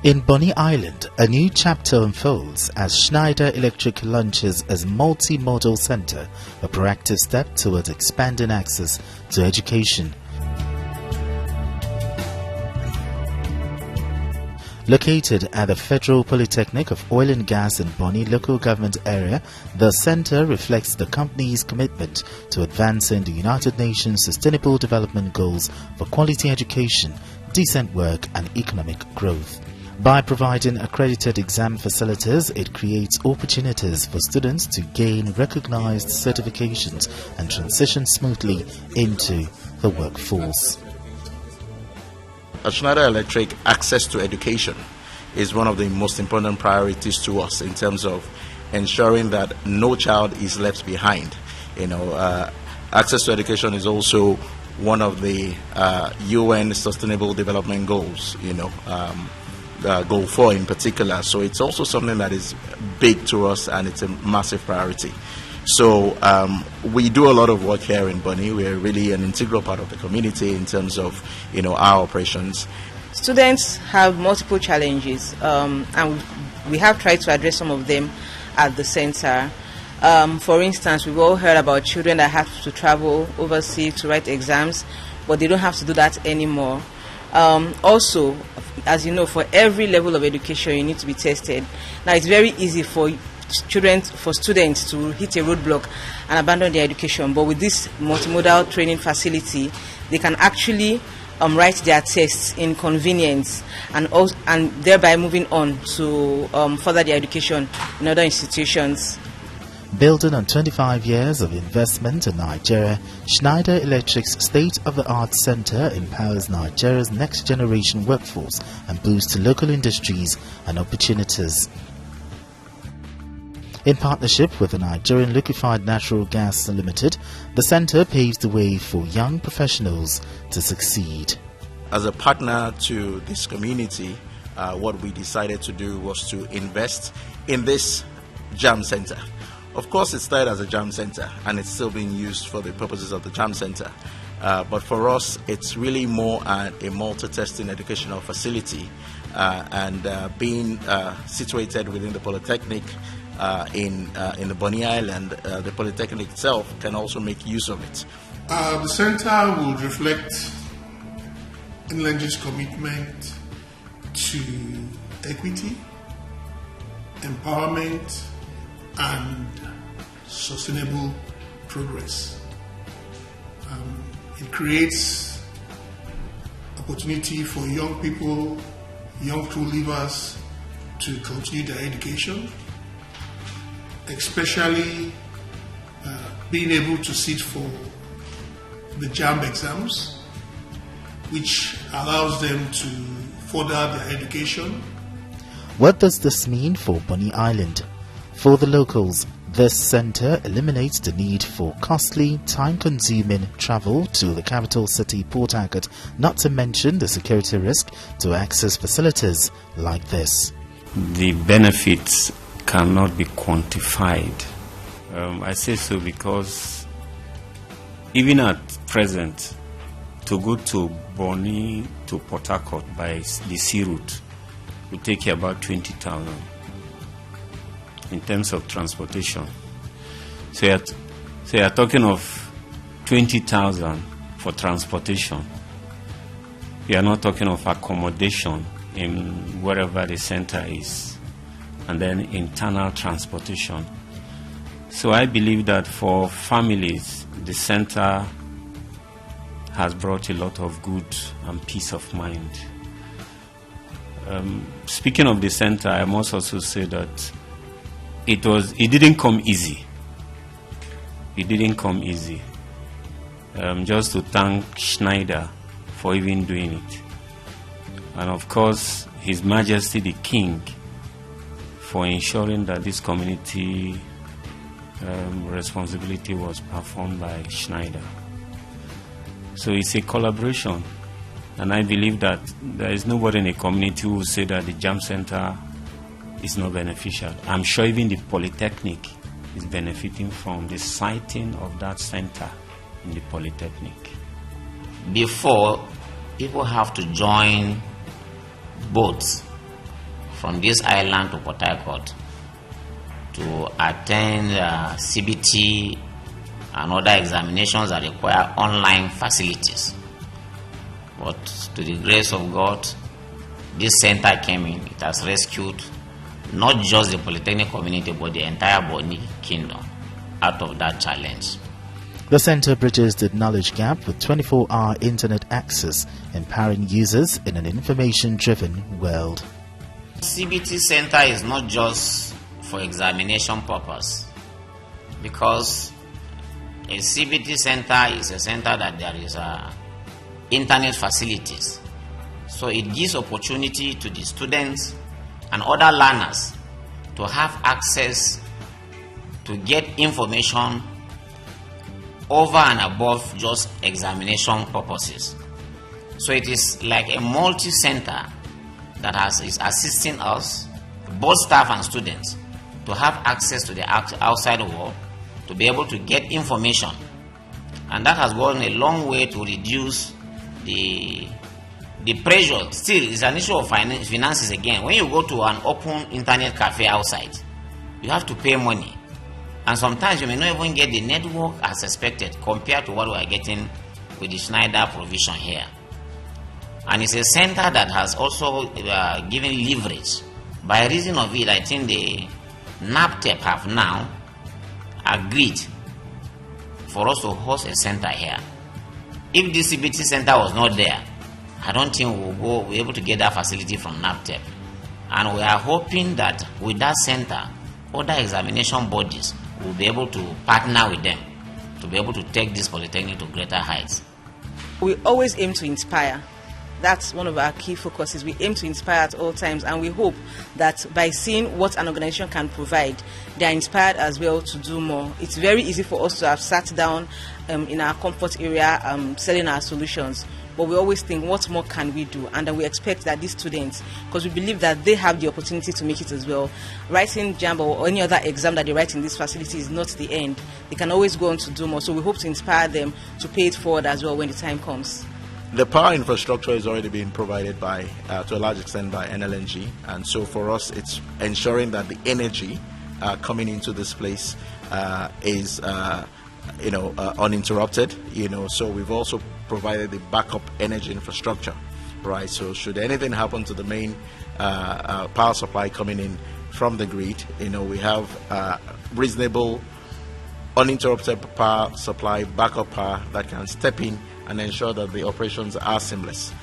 In Bonny Island, a new chapter unfolds as Schneider Electric launches as Multi-Modal Center, a proactive step towards expanding access to education. Located at the Federal Polytechnic of Oil and Gas in Bonny local government area, the center reflects the company's commitment to advancing the United Nations Sustainable Development Goals for quality education, decent work and economic growth. By providing accredited exam facilities, it creates opportunities for students to gain recognized certifications and transition smoothly into the workforce. At Schneider Electric, access to education is one of the most important priorities to us in terms of ensuring that no child is left behind. Access to education is also one of the UN Sustainable Development Goals, Goal 4 in particular. So it's also something that is big to us and it's a massive priority. So we do a lot of work here in Bonny. We're really an integral part of the community in terms of our operations. Students have multiple challenges and we have tried to address some of them at the center. For instance, we've all heard about children that have to travel overseas to write exams, but they don't have to do that anymore. Also, as you know, for every level of education you need to be tested. Now it's very easy for students to hit a roadblock and abandon their education, but with this multimodal training facility they can actually write their tests in convenience and thereby moving on to further their education in other institutions. Building on 25 years of investment in Nigeria, Schneider Electric's state-of-the-art center empowers Nigeria's next-generation workforce and boosts local industries and opportunities. In partnership with the Nigerian Liquefied Natural Gas Limited, the center paves the way for young professionals to succeed. As a partner to this community, what we decided to do was to invest in this jam center. Of course, it started as a jam center and it's still being used for the purposes of the jam center. But for us, it's really more a multi-testing educational facility and being situated within the Polytechnic in the Bonny Island, the Polytechnic itself can also make use of it. The center will reflect Inland's commitment to equity, empowerment, and sustainable progress. It creates opportunity for young people, young crew leavers to continue their education, especially being able to sit for the JAMB exams, which allows them to further their education. What does this mean for Bonny Island? For the locals, this center eliminates the need for costly, time-consuming travel to the capital city Port Harcourt, not to mention the security risk to access facilities like this. The benefits cannot be quantified. I say so because even at present, to go to Bonny to Port Harcourt by the sea route will take you about 20,000 in terms of transportation. So you're talking of 20,000 for transportation. You are not talking of accommodation in wherever the center is, and then internal transportation. So I believe that for families, the center has brought a lot of good and peace of mind. Speaking of the center, I must also say that it didn't come easy. It didn't come easy. Just to thank Schneider for even doing it. And of course, His Majesty the King for ensuring that this community responsibility was performed by Schneider. So it's a collaboration. And I believe that there is nobody in a community who will say that the JAM Center is not beneficial. I'm sure even the Polytechnic is benefiting from the siting of that center in the Polytechnic. Before, people have to join boats from this island to Port Harcourt to attend CBT and other examinations that require online facilities. But to the grace of God, this center came in. It has rescued not just the Polytechnic community, but the entire Bonny Kingdom out of that challenge. The center bridges the knowledge gap with 24-hour internet access, empowering users in an information-driven world. CBT center is not just for examination purpose, because a CBT center is a center that there is internet facilities. So it gives opportunity to the students and other learners to have access to get information over and above just examination purposes. So it is like a multi-center that is assisting us, both staff and students, to have access to the outside world, to be able to get information. And that has gone a long way to reduce the pressure. Still, it's an issue of finances again. When you go to an open internet cafe outside, you have to pay money. And sometimes you may not even get the network as expected compared to what we are getting with the Schneider provision here. And it's a center that has also given leverage. By reason of it, I think the NAPTEP have now agreed for us to host a center here. If the CBT center was not there, I don't think we'll be able to get that facility from NAPTEP. And we are hoping that with that center, other examination bodies will be able to partner with them to be able to take this Polytechnic to greater heights. We always aim to inspire. That's one of our key focuses. We aim to inspire at all times, and we hope that by seeing what an organization can provide, they are inspired as well to do more. It's very easy for us to have sat down in our comfort area selling our solutions, but we always think, what more can we do? And then we expect that these students, because we believe that they have the opportunity to make it as well. Writing JAMB or any other exam that they write in this facility is not the end. They can always go on to do more. So we hope to inspire them to pay it forward as well when the time comes. The power infrastructure is already being provided by, to a large extent, by NLNG, and so for us, it's ensuring that the energy coming into this place is, uninterrupted. So we've also provided the backup energy infrastructure, right? So should anything happen to the main power supply coming in from the grid, we have reasonable, uninterrupted power supply, backup power that can step in and ensure that the operations are seamless.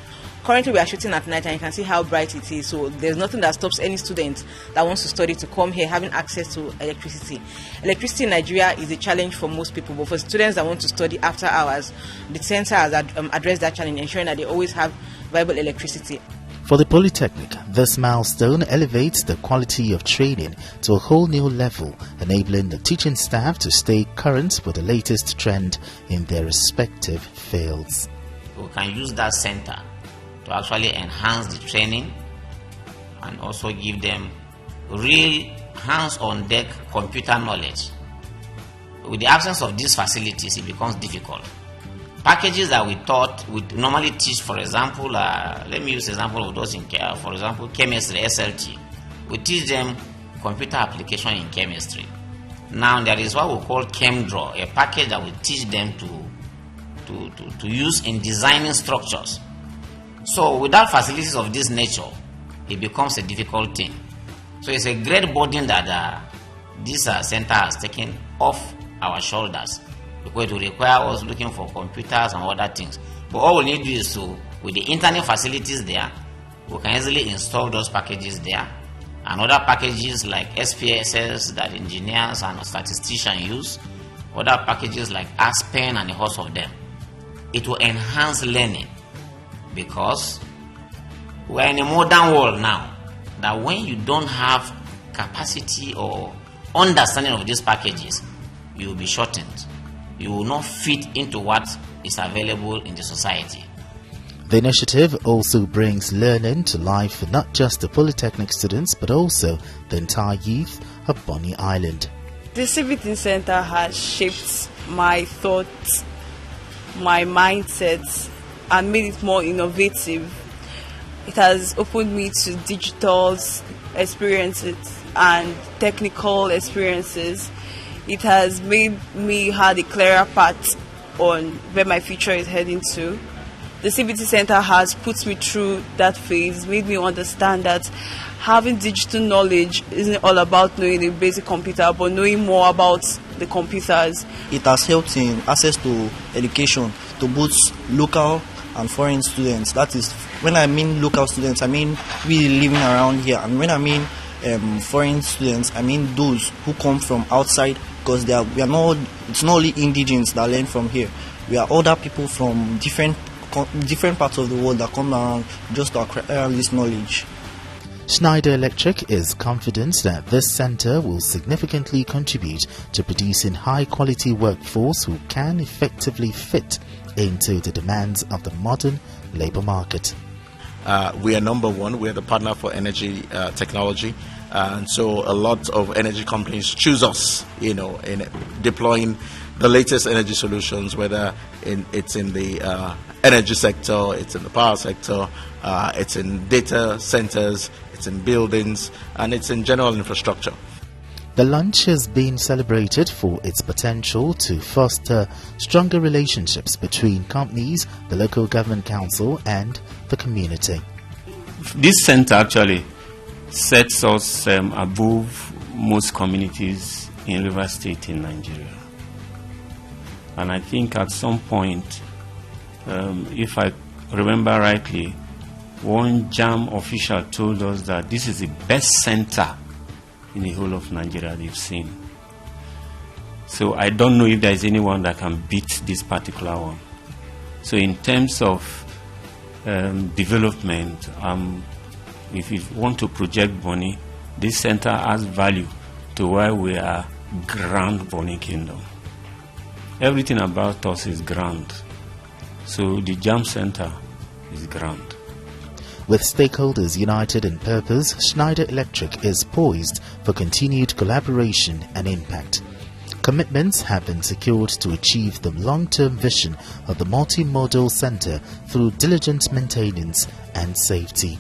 Currently we are shooting at night and you can see how bright it is, so there's nothing that stops any student that wants to study to come here having access to electricity. Electricity in Nigeria is a challenge for most people, but for students that want to study after hours, the center has addressed that challenge, ensuring that they always have viable electricity. For the Polytechnic, this milestone elevates the quality of training to a whole new level, enabling the teaching staff to stay current with the latest trend in their respective fields. We can use that center to actually enhance the training and also give them real hands-on-deck computer knowledge. With the absence of these facilities, it becomes difficult. Packages that we normally teach, for example, let me use the example of those in care. For example, chemistry, SLT. We teach them computer application in chemistry. Now there is what we call ChemDraw, a package that we teach them to use in designing structures. So without facilities of this nature, it becomes a difficult thing. So it's a great burden that this center has taken off our shoulders, because it will require us looking for computers and other things. But all we need to do is with the internet facilities there, we can easily install those packages there, and other packages like SPSS that engineers and statisticians use, other packages like Aspen and a host of them. It will enhance learning, because we're in a modern world now that when you don't have capacity or understanding of these packages, you will be shortened. You will not fit into what is available in the society. The initiative also brings learning to life for not just the Polytechnic students but also the entire youth of Bonny Island. The CBT Center has shaped my thoughts, my mindset, and made it more innovative. It has opened me to digital experiences and technical experiences. It has made me have a clearer path on where my future is heading to. The CBT Center has put me through that phase, made me understand that having digital knowledge isn't all about knowing the basic computer, but knowing more about the computers. It has helped in access to education to both local and foreign students. That is, when I mean local students, I mean we living around here, and when I mean foreign students, I mean those who come from outside, because it's not only indigenes that learn from here. We are other people from different parts of the world that come around just to acquire this knowledge. Schneider Electric is confident that this center will significantly contribute to producing high-quality workforce who can effectively fit into the demands of the modern labor market. We are number one. We are the partner for energy technology. And so a lot of energy companies choose us, in deploying the latest energy solutions, whether it's in the energy sector, it's in the power sector, it's in data centers, it's in buildings, and it's in general infrastructure. The launch has been celebrated for its potential to foster stronger relationships between companies, the local government council, and the community. This center actually sets us above most communities in River State in Nigeria. And I think at some point, if I remember rightly, one JAM official told us that this is the best center in the whole of Nigeria they've seen. So I don't know if there is anyone that can beat this particular one. So in terms of development, if you want to project Bonny, this center has value to where we are grand Bonny Kingdom. Everything about us is grand. So the JAM Center is grand. With stakeholders united in purpose, Schneider Electric is poised for continued collaboration and impact. Commitments have been secured to achieve the long-term vision of the Multi-Modal Center through diligent maintenance and safety.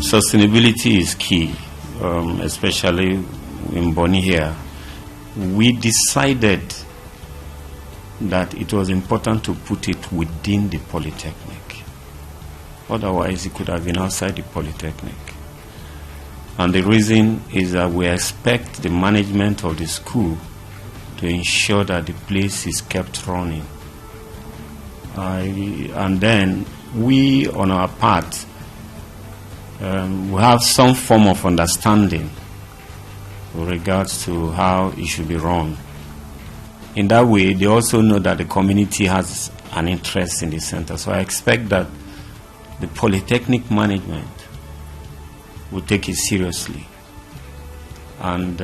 Sustainability is key, especially in Bonny here. We decided that it was important to put it within the Polytechnic. Otherwise, it could have been outside the Polytechnic. And the reason is that we expect the management of the school to ensure that the place is kept running. And then we, on our part, we have some form of understanding with regards to how it should be run. In that way, they also know that the community has an interest in the center. So I expect that the Polytechnic management will take it seriously. And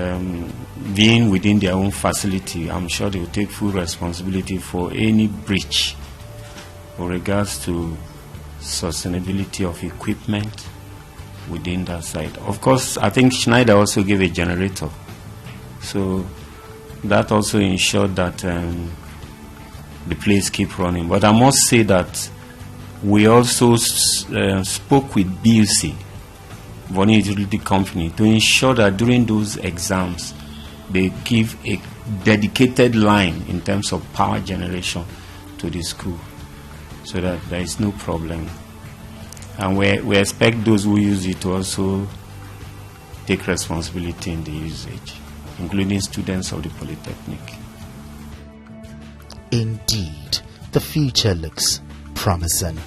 being within their own facility, I'm sure they will take full responsibility for any breach with regards to sustainability of equipment within that site. Of course, I think Schneider also gave a generator. So that also ensured that the place keep running. But I must say that we also spoke with BUC, Bonny Utility Company, to ensure that during those exams they give a dedicated line in terms of power generation to the school, so that there is no problem. And we expect those who use it to also take responsibility in the usage, including students of the Polytechnic. Indeed, the future looks promising.